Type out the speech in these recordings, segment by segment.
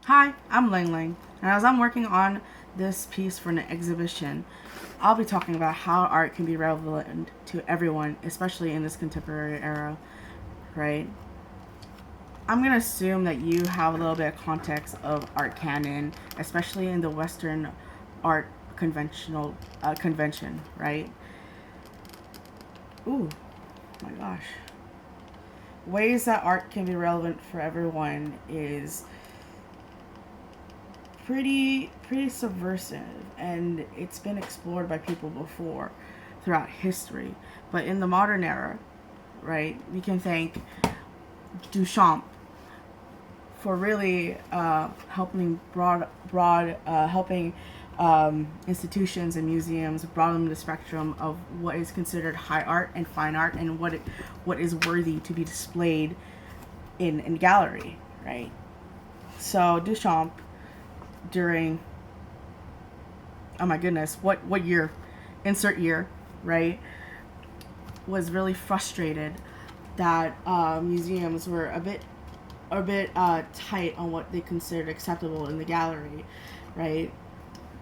Hi, I'm Ling Ling, and as I'm working on this piece for an exhibition, I'll be talking about how art can be relevant to everyone, especially in this contemporary era, right? I'm gonna assume that you have a little bit of context of art canon, especially in the Western art convention, right? Ooh, my gosh. Ways that art can be relevant for everyone is pretty subversive, and it's been explored by people before throughout history. But in the modern era, right, we can thank Duchamp for really helping institutions and museums broaden the spectrum of what is considered high art and fine art, and what is worthy to be displayed in gallery, right? So Duchamp, during, oh my goodness, what year, insert year, right, was really frustrated that museums were a bit tight on what they considered acceptable in the gallery, right?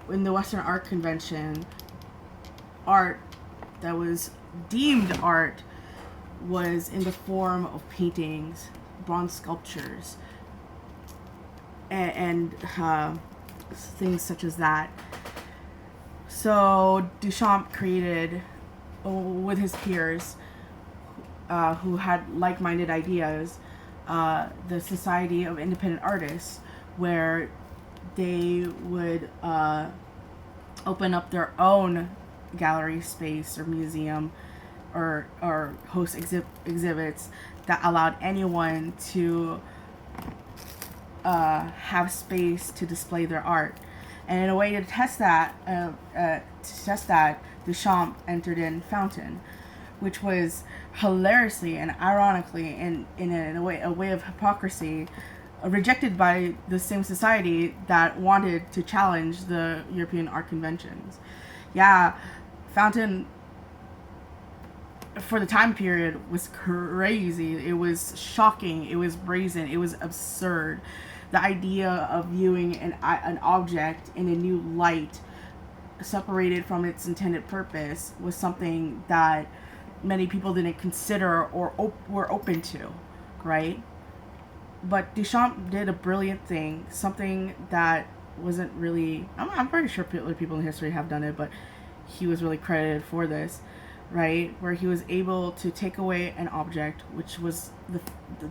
In the Western Art Convention, art that was deemed art was in the form of paintings, bronze sculptures, and things such as that. So Duchamp created, with his peers, who had like-minded ideas, the Society of Independent Artists, where they would open up their own gallery space or museum, or host exhibits that allowed anyone to have space to display their art. And in a way to test that, Duchamp entered in Fountain, which was hilariously and ironically, and in a way of hypocrisy, rejected by the same society that wanted to challenge the European art conventions. Yeah, Fountain, for the time period, was crazy. It was shocking. It was brazen. It was absurd. The idea of viewing an object in a new light, separated from its intended purpose, was something that many people didn't consider or were open to, right? But Duchamp did a brilliant thing, something that wasn't really, I'm pretty sure other people in history have done it, but he was really credited for this, right? Where he was able to take away an object, which was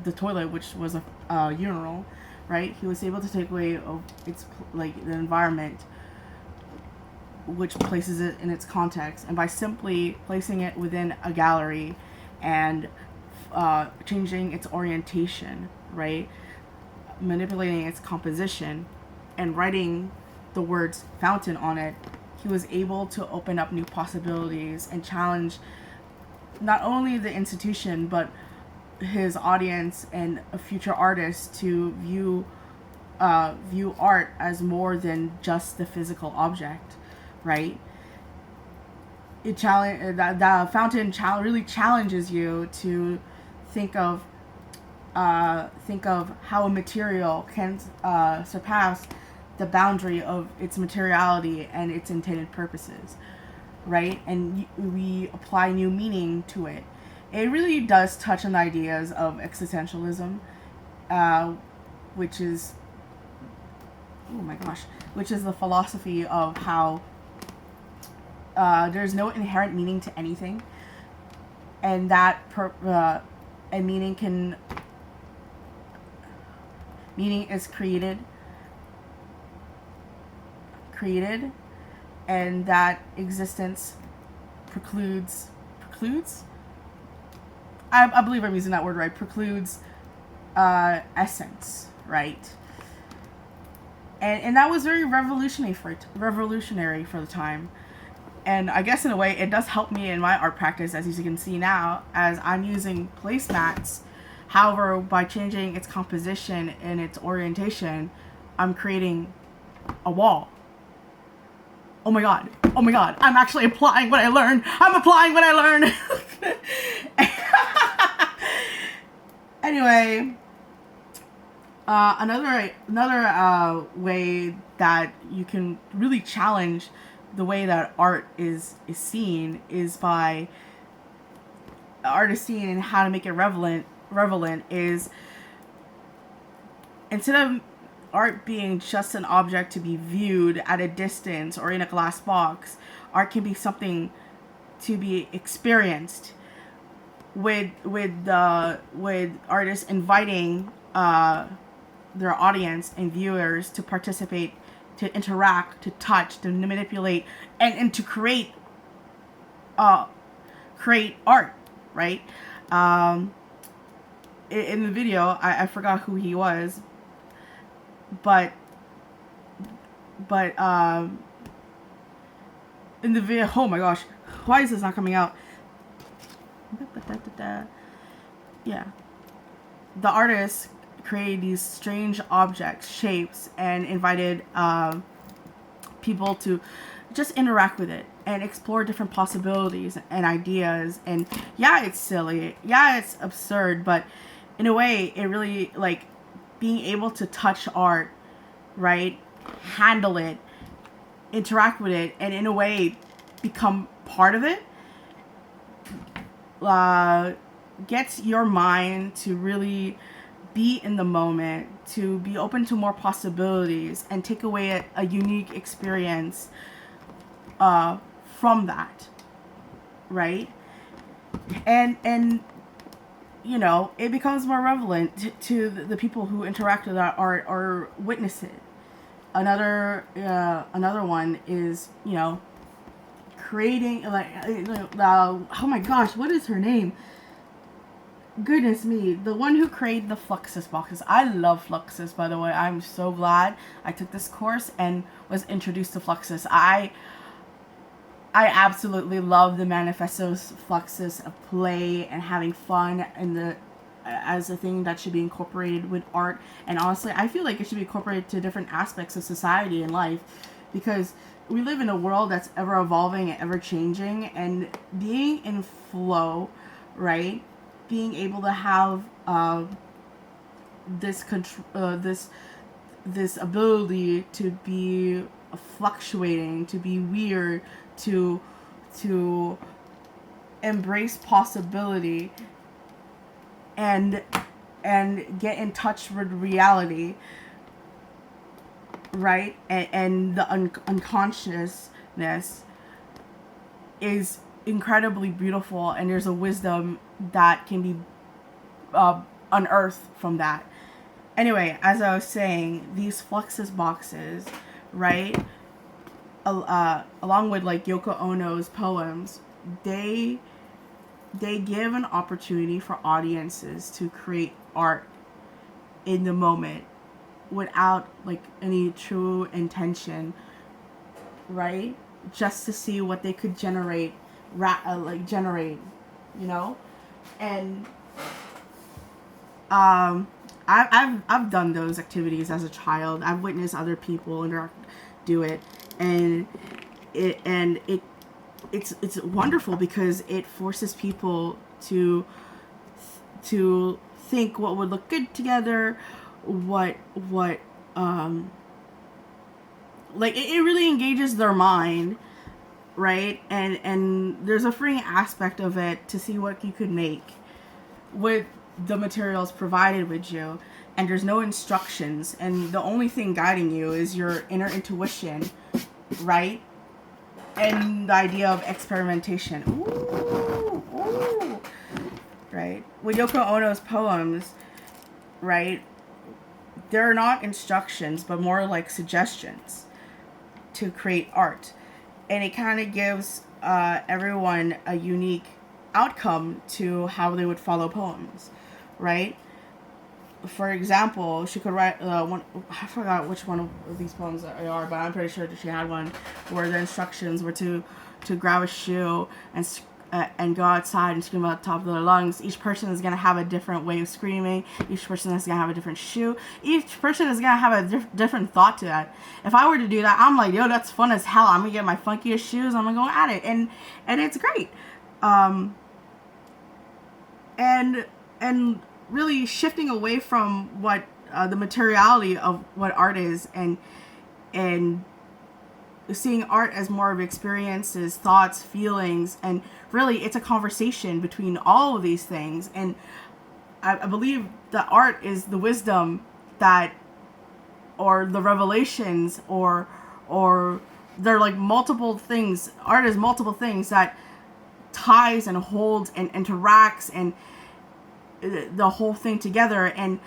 the toilet, which was a urinal, right? He was able to take away its, like, the environment, which places it in its context, and by simply placing it within a gallery and changing its orientation, right, manipulating its composition, and writing the words fountain on it, he was able to open up new possibilities and challenge not only the institution but his audience and future artists to view art as more than just the physical object, right? The fountain really challenges you to think of how a material can surpass the boundary of its materiality and its intended purposes, right? And we apply new meaning to it. It really does touch on the ideas of existentialism, which is, oh my gosh, which is the philosophy of how there's no inherent meaning to anything, and that meaning is created, and that existence precludes. I believe I'm using that word right. Precludes essence, right? And that was very revolutionary for the time. And I guess in a way it does help me in my art practice, as you can see now, as I'm using placemats. However, by changing its composition and its orientation, I'm creating a wall. Oh my god, I'm actually applying what I learned. Anyway, Another way that you can really challenge the way that art is seen is by artists seeing and how to make it relevant is, instead of art being just an object to be viewed at a distance or in a glass box, art can be something to be experienced, with artists inviting their audience and viewers to participate, to interact, to touch, to manipulate, and to create art, right? Um, in the video, I forgot who he was, but in the video, oh my gosh, why is this not coming out? Yeah, the artist created these strange objects, shapes, and invited people to just interact with it and explore different possibilities and ideas. And yeah, it's silly, yeah, it's absurd, but in a way, it really, like, being able to touch art, right, handle it, interact with it, and in a way become part of it, gets your mind to really be in the moment, to be open to more possibilities, and take away a unique experience from that, right? And you know, it becomes more relevant to the people who interact with that art or witness it. Another one is, you know, creating, like, oh my gosh, what is her name? Goodness me, the one who created the Fluxus boxes. I love Fluxus, by the way. I'm so glad I took this course and was introduced to Fluxus. I absolutely love the manifestos Fluxus of play and having fun, and the as a thing that should be incorporated with art. And honestly, I feel like it should be incorporated to different aspects of society and life, because we live in a world that's ever evolving and ever changing, and being in flow, right? Being able to have this ability to be fluctuating, to be weird, to embrace possibility, and get in touch with reality, right? And the unconsciousness is incredibly beautiful, and there's a wisdom that can be unearthed from that. Anyway, as I was saying, these Fluxus boxes, right, along with like Yoko Ono's poems, they give an opportunity for audiences to create art in the moment without like any true intention, right? Just to see what they could generate, you know. And I've done those activities as a child. I've witnessed other people do it, and it's wonderful because it forces people to think what would look good together, what like it really engages their mind, right? And there's a freeing aspect of it to see what you could make with the materials provided with you, and there's no instructions, and the only thing guiding you is your inner intuition, right? And the idea of experimentation. Ooh. Right? With Yoko Ono's poems, right, they're not instructions, but more like suggestions to create art. And it kind of gives everyone a unique outcome to how they would follow poems, right? For example, she could write one. I forgot which one of these poems they are, but I'm pretty sure that she had one where the instructions were to grab a shoe and go outside and scream at the top of their lungs. Each person is gonna have a different way of screaming. Each person is gonna have a different shoe. Each person is gonna have a different thought to that. If I were to do that, I'm like, yo, that's fun as hell. I'm gonna get my funkiest shoes. I'm gonna go at it, and it's great. And really shifting away from what the materiality of what art is, and seeing art as more of experiences, thoughts, feelings, and really it's a conversation between all of these things. And I believe that art is the wisdom that, or the revelations, or they're like multiple things. Art is multiple things that ties and holds and interacts and the whole thing together. And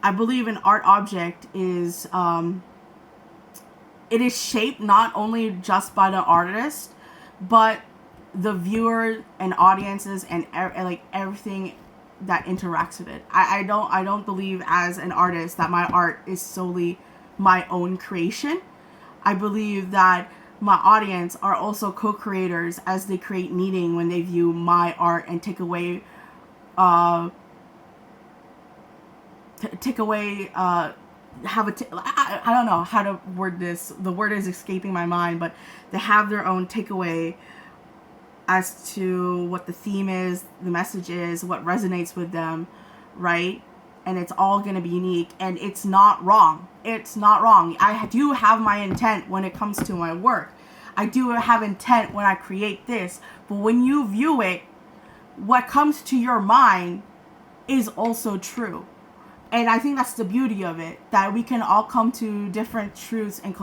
I believe an art object is it is shaped not only just by the artist, but the viewer and audiences and like everything that interacts with it. I don't believe as an artist that my art is solely my own creation. I believe that my audience are also co-creators as they create meaning when they view my art and take away I don't know how to word this. The word is escaping my mind, but they have their own takeaway as to what the theme is, the message is, what resonates with them, right? And it's all going to be unique, and it's not wrong. It's not wrong. I do have my intent when it comes to my work. I do have intent when I create this, but when you view it, what comes to your mind is also true. And I think that's the beauty of it, that we can all come to different truths and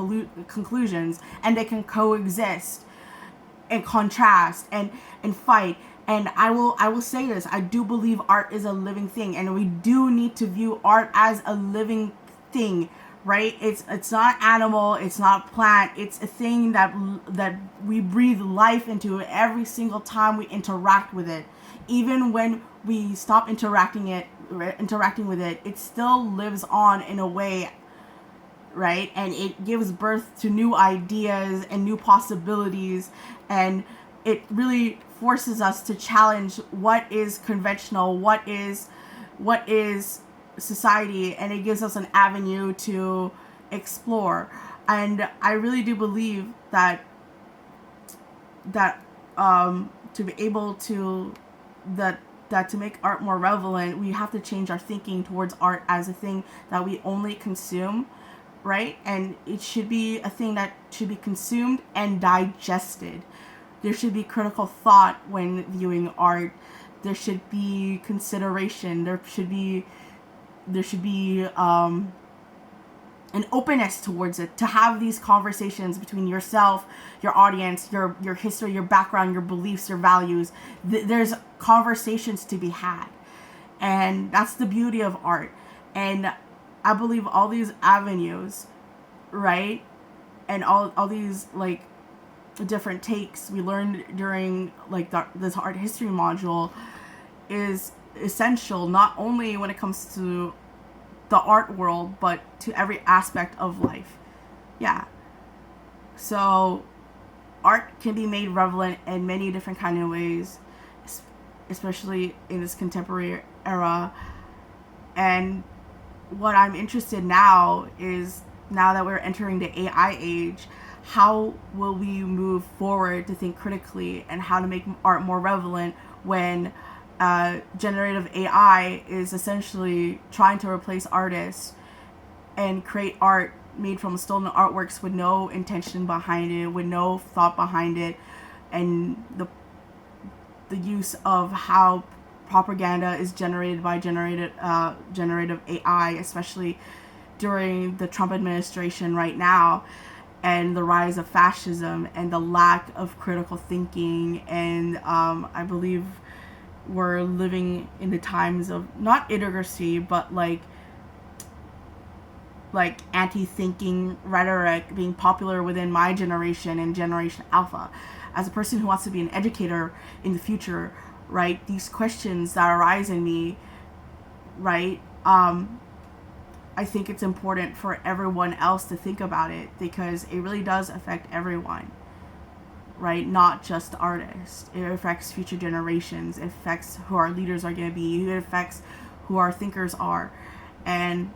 conclusions, and they can coexist and contrast and fight. And I will say this, I do believe art is a living thing, and we do need to view art as a living thing, right? It's not animal, it's not plant, it's a thing that we breathe life into every single time we interact with it. Even when we stop interacting with it, it still lives on in a way, right? And it gives birth to new ideas and new possibilities, and it really forces us to challenge what is conventional, what is society, and it gives us an avenue to explore. And I really do believe that to be able to that to make art more relevant, we have to change our thinking towards art as a thing that we only consume, right? And it should be a thing that should be consumed and digested. There should be critical thought when viewing art. There should be consideration. There should be an openness towards it, to have these conversations between yourself, your audience, your history, your background, your beliefs, your values. There's conversations to be had, and that's the beauty of art. And I believe all these avenues, right, and all these like different takes we learned during like this art history module is essential, not only when it comes to the art world, but to every aspect of life. Yeah. So art can be made relevant in many different kind of ways, especially in this contemporary era. And what I'm interested now is, now that we're entering the AI age, how will we move forward to think critically and how to make art more relevant when generative AI is essentially trying to replace artists and create art made from stolen artworks with no intention behind it, with no thought behind it, and the use of how propaganda is generated by generative AI, especially during the Trump administration right now, and the rise of fascism and the lack of critical thinking. And I believe we're living in the times of not illiteracy, but like anti-thinking rhetoric being popular within my generation and Generation Alpha. As a person who wants to be an educator in the future, right, these questions that arise in me, right, I think it's important for everyone else to think about it, because it really does affect everyone, right? Not just artists. It affects future generations. It affects who our leaders are going to be. It affects who our thinkers are. And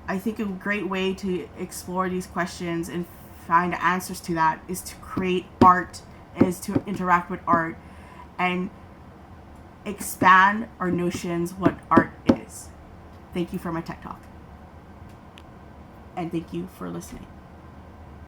I think a great way to explore these questions and find answers to that is to create art, is to interact with art and expand our notions what art is. Thank you for my tech talk. and thank you for listening.